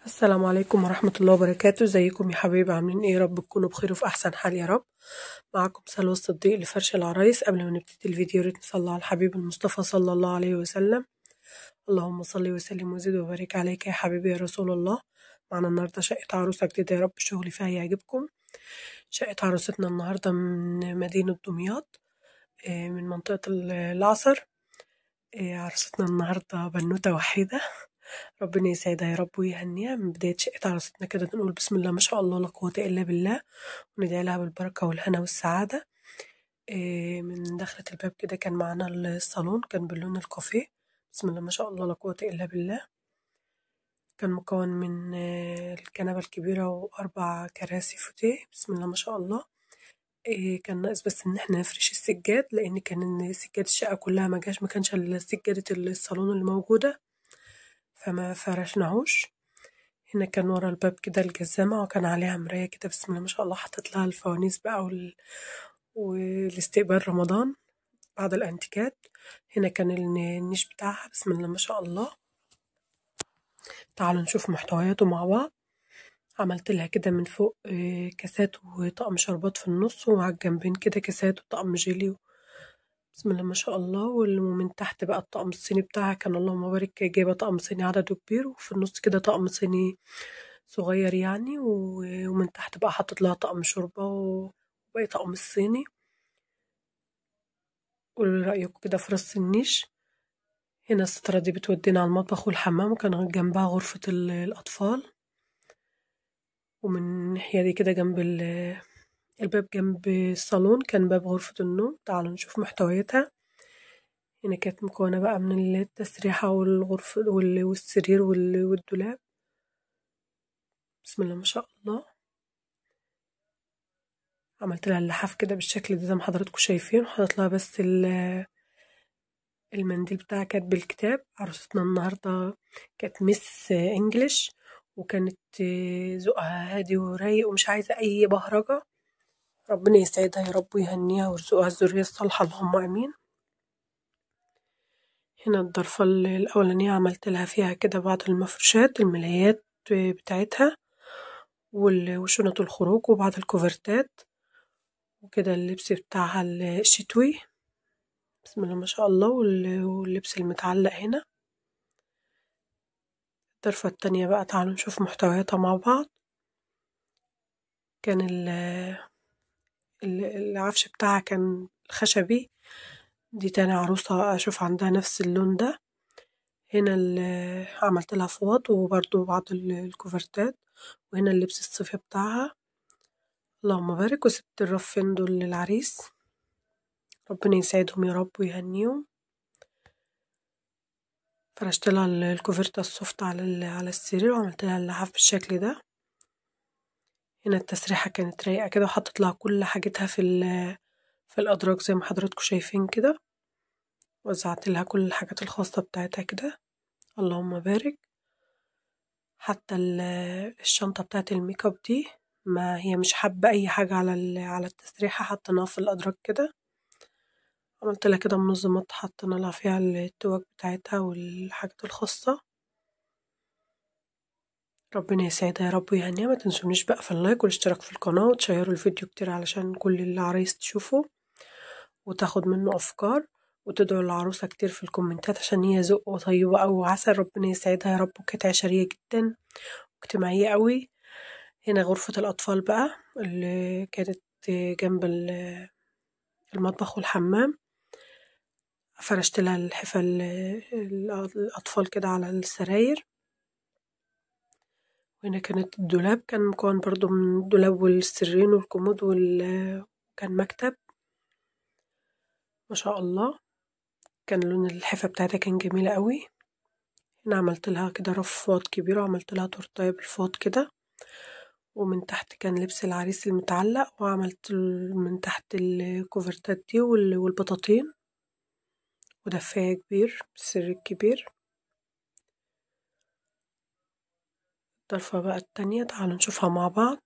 السلام عليكم ورحمة الله وبركاته. ازيكم يا حبايبي؟ عاملين ايه؟ رب تكونوا بخير وفي احسن حال يا رب. معكم سلوى الصديق لفرش العرايس. قبل ما نبتدي الفيديو ريت نصلي على الحبيب المصطفى صلى الله عليه وسلم. اللهم صل وسلم وزد وبارك عليك يا حبيبي يا رسول الله. معنا النهارده شقة عروسة جديدة، يا رب الشغل فيها يعجبكم. شقة عروستنا النهارده من مدينة دمياط، من منطقة العصر. عروستنا النهارده بنوتة وحيدة، ربنا يسعدها يا رب ويهنيها. من بداية شقة عروستنا كده نقول بسم الله ما شاء الله لا قوة إلا بالله، وندعي لها بالبركة والهنا والسعادة. من دخلة الباب كده كان معانا الصالون، كان باللون الكافيه. بسم الله ما شاء الله لا قوة إلا بالله. كان مكون من الكنبة الكبيرة وأربع كراسي فوتيه، بسم الله ما شاء الله. كان ناقص بس إن احنا نفرش السجاد، لأن كان سجاد الشقة كلها ما كانش إلا سجادة الصالون اللي موجودة، فما فرشناهوش. هنا كان ورا الباب كده الجزامة، وكان عليها مراية كده بسم الله ما شاء الله، حطيت لها الفوانيس بقى والاستقبال رمضان بعد الأنتيكات. هنا كان النيش بتاعها بسم الله ما شاء الله. تعالوا نشوف محتوياته مع بعض. عملت لها كده من فوق كاسات وطقم شربات في النص، وعلى الجنبين كده كاسات وطقم جيلي، بسم الله ما شاء الله. ومن تحت بقى الطقم الصيني بتاعها، كان اللهم بارك جايبة طقم صيني عدده كبير، وفي النص كده طقم صيني صغير يعني، ومن تحت بقى حطيت لها طقم شوربة وباقي طقم الصيني. قولوا لي رأيكم كده في رص النيش. هنا السترة دي بتودينا على المطبخ والحمام، وكان جنبها غرفة الأطفال. ومن الناحية دي كده جنب الباب جنب الصالون كان باب غرفة النوم. تعالوا نشوف محتوياتها. هنا كانت مكونة بقى من التسريحة والغرفة والسرير والدولاب، بسم الله ما شاء الله. عملت لها اللحاف كده بالشكل ده زي ما حضراتكم شايفين، وحطيت لها بس المنديل بتاعها كاتب بالكتاب. عروستنا النهاردة كانت مس انجلش، وكانت ذوقها هادي ورايق ومش عايزة أي بهرجة. ربنا يسعدها يا رب ويهنيها ويرزقها الذرية الصالحة، اللهم آمين. هنا الضرفة الأولانية عملت لها فيها كده بعض المفروشات الملايات بتاعتها وشنط الخروج وبعض الكوفرتات، وكده اللبس بتاعها الشتوي، بسم الله ما شاء الله. واللبس المتعلق هنا. الضرفة التانية بقى تعالوا نشوف محتوياتها مع بعض. كان العفش بتاعها كان خشبي، دي تاني عروسة أشوف عندها نفس اللون ده. هنا عملت لها فوط وبرضو بعض الكوفرتات، وهنا اللبس الصيفي بتاعها، اللهم بارك. وسبت الرفين دول للعريس، ربنا يسعدهم يا رب ويهنيهم. فرشت لها الكوفرتة السوفت على السرير، وعملت لها اللحاف بالشكل ده. هنا التسريحة كانت رايقة كده، وحطت لها كل حاجتها في الأدراج زي ما حضراتكم شايفين كده. وزعت لها كل الحاجات الخاصة بتاعتها كده، اللهم بارك. حتى الشنطة بتاعت الميك اب دي، ما هي مش حابة أي حاجة على التسريحة، حطيناها في الأدراج كده. عملت لها كده منظمات حطينا لها فيها التوك بتاعتها والحاجات الخاصة. ربنا يسعدها يا رب ويهنيها. ما تنسونيش بقى في اللايك والاشتراك في القناة، وتشيروا الفيديو كتير علشان كل العرايس تشوفه وتاخد منه أفكار، وتدعوا العروسة كتير في الكومنتات عشان هي ذوق وطيبة أوي وعسل. ربنا يسعدها يا رب، وكانت عشرية جدا واجتماعية أوي. هنا غرفة الأطفال بقى اللي كانت جنب المطبخ والحمام. فرشت لها الحفا الأطفال كده على السراير. وهنا كانت الدولاب كان مكون برضو من الدولاب والسرير والكومود وكان مكتب ما شاء الله. كان لون الحفا بتاعتها كان جميلة قوي. هنا عملت لها كده رف فوط كبيرة، وعملت لها تورتاية بالفوط كده. ومن تحت كان لبس العريس المتعلق، وعملت من تحت الكوفرتات دي والبطاطين، ودفاية كبير بالسر الكبير. الضرفة بقى التانية تعالوا نشوفها مع بعض.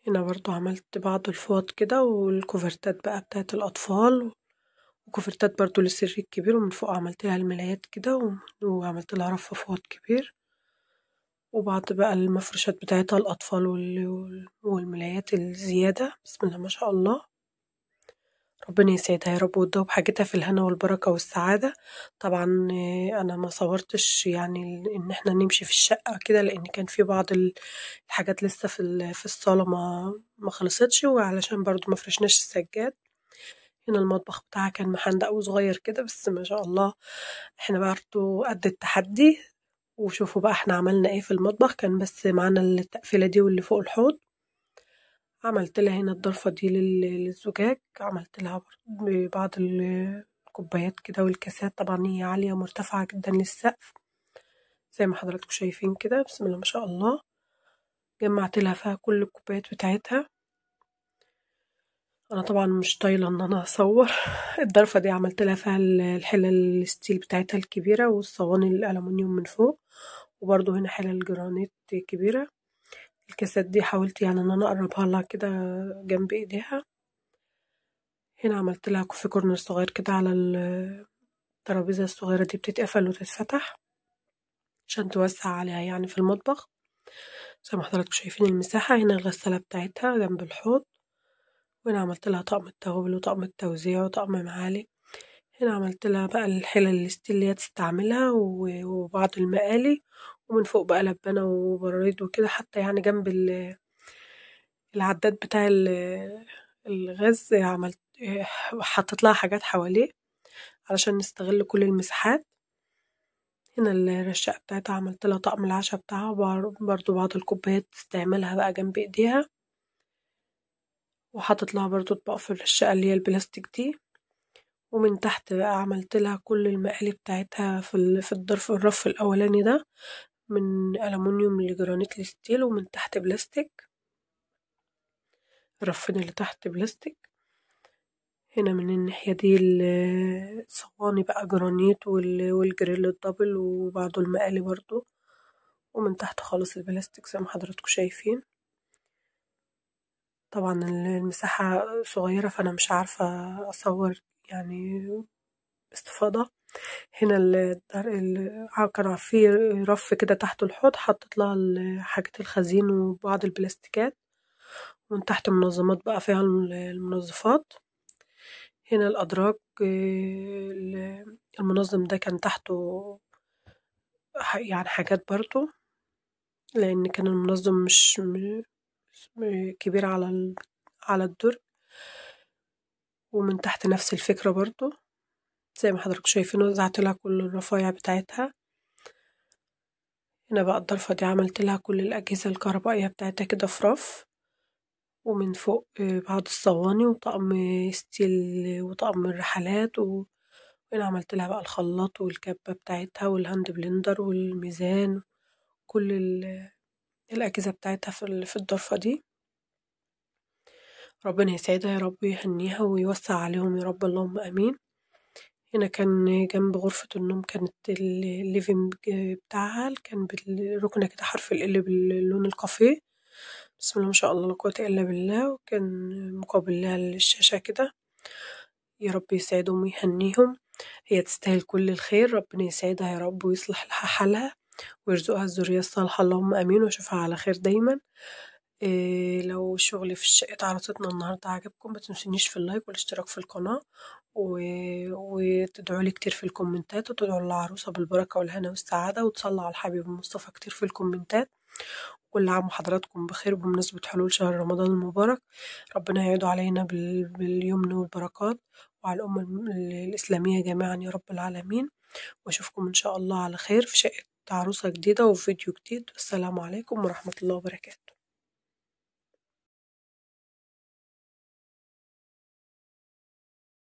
هنا برضو عملت بعض الفوط كده والكوفرتات بقى بتاعت الأطفال، وكوفرتات برضو للسرير الكبير، ومن فوق عملت لها الملايات كده وعملت لها رفرفات كبير، وبعض بقى المفروشات بتاعتها الأطفال والملايات الزيادة. بسم الله ما شاء الله، ربنا يسعدها يا رب وتدوم بحاجتها في الهنا والبركة والسعادة. طبعا أنا ما صورتش يعني إن احنا نمشي في الشقة كده، لأن كان في بعض الحاجات لسه في الصالة ما خلصتش، وعلشان برضو ما فرشناش السجاد. هنا المطبخ بتاعها كان محندق وصغير كده، بس ما شاء الله احنا برضو قد التحدي. وشوفوا بقى احنا عملنا ايه في المطبخ. كان بس معانا التقفيلة دي واللي فوق الحوض. عملت لها هنا الضرفة دي للزجاج، عملت لها بعض الكوبايات كده والكاسات. طبعا هي عالية مرتفعة جدا للسقف زي ما حضراتكم شايفين كده. بسم الله ما شاء الله، جمعت لها فيها كل الكوبايات بتاعتها. انا طبعا مش طايله ان انا اصور. الضرفه دي عملت لها فيها الحله الستيل بتاعتها الكبيره، والصواني الالومنيوم من فوق، وبرضو هنا حله الجرانيت كبيره. الكاسات دي حاولت يعني ان انا اقربها لها كده جنب ايديها. هنا عملت لها كوفي كورنر صغير كده على الترابيزه الصغيره دي، بتتقفل وتتفتح عشان توسع عليها يعني في المطبخ. زي ما حضراتكم شايفين المساحه. هنا الغساله بتاعتها جنب الحوض، وهنا عملت لها طقم التوابل وطقم التوزيع وطقم معالي. هنا عملت لها بقى الحلل الستيل اللي هي تستعملها وبعض المقالي، ومن فوق بقى لبانة وبريد وكده، حتى يعني جنب العداد بتاع الغاز عملت حطيت لها حاجات حواليه علشان نستغل كل المساحات. هنا الرشاقة بتاعتها عملت لها طقم العشاء بتاعها، برضو بعض الكوبايات تستعملها بقى جنب ايديها، وحطت لها برضو اطباق في الرشاقة اللي هي البلاستيك دي. ومن تحت بقى عملت لها كل المقالي بتاعتها في الرف الأولاني ده من ألمونيوم لجرانيت لستيل، ومن تحت بلاستيك. الرفين اللي تحت بلاستيك. هنا من الناحية دي الصواني بقى جرانيت والجريل الدبل وبعض المقالي برضو، ومن تحت خالص البلاستيك زي ما حضراتكم شايفين. طبعا المساحة صغيرة فأنا مش عارفة أصور يعني باستفاضة. هنا كان في رف كده تحت الحوض، حطيت لها حاجات الخزين وبعض البلاستيكات، ومن تحت منظمات بقى فيها المنظفات. هنا الأدراج، المنظم ده كان تحته يعني حاجات برضو، لأن كان المنظم مش كبير على الدرج. ومن تحت نفس الفكرة برضو زي ما حضرتك شايفين، وزعت لها كل الرفايع بتاعتها. هنا بقى الضرفة دي عملت لها كل الأجهزة الكهربائية بتاعتها كده في رف، ومن فوق بعض الصواني وطقم ستيل وطقم الرحلات وهنا عملت لها بقى الخلاط والكبة بتاعتها والهاند بلندر والميزان، كل الأجهزة بتاعتها في الضرفة دي. ربنا يسعدها يا رب ويهنيها ويوسع عليهم يا رب، اللهم آمين. هنا كان جنب غرفة النوم كانت الليفينج بتاعها، كان بالركنة كده حرف ال باللون الكافيه. بسم الله ما شاء الله لا قوة إلا بالله. وكان مقابل لها الشاشة كده. يا رب يسعدهم ويهنيهم، هي تستاهل كل الخير. ربنا يسعدها يا رب ويصلح لها حالها ويرزقها الذرية الصالحة، اللهم آمين، وأشوفها على خير دايما. لو الشغل في شقة عروستنا النهاردة عجبكم متنسونيش في اللايك والاشتراك في القناة، وتدعولي كتير في الكومنتات، وتدعوا للعروسة بالبركة والهنا والسعادة، وتصلوا على الحبيب المصطفى كتير في الكومنتات. كل عام وحضراتكم بخير بمناسبة حلول شهر رمضان المبارك. ربنا يعيد علينا باليمن والبركات، وعلى الأمة الإسلامية جميعا يا رب العالمين. وأشوفكم إن شاء الله على خير في شقة عروسة جديدة وفي فيديو جديد. والسلام عليكم ورحمة الله وبركاته.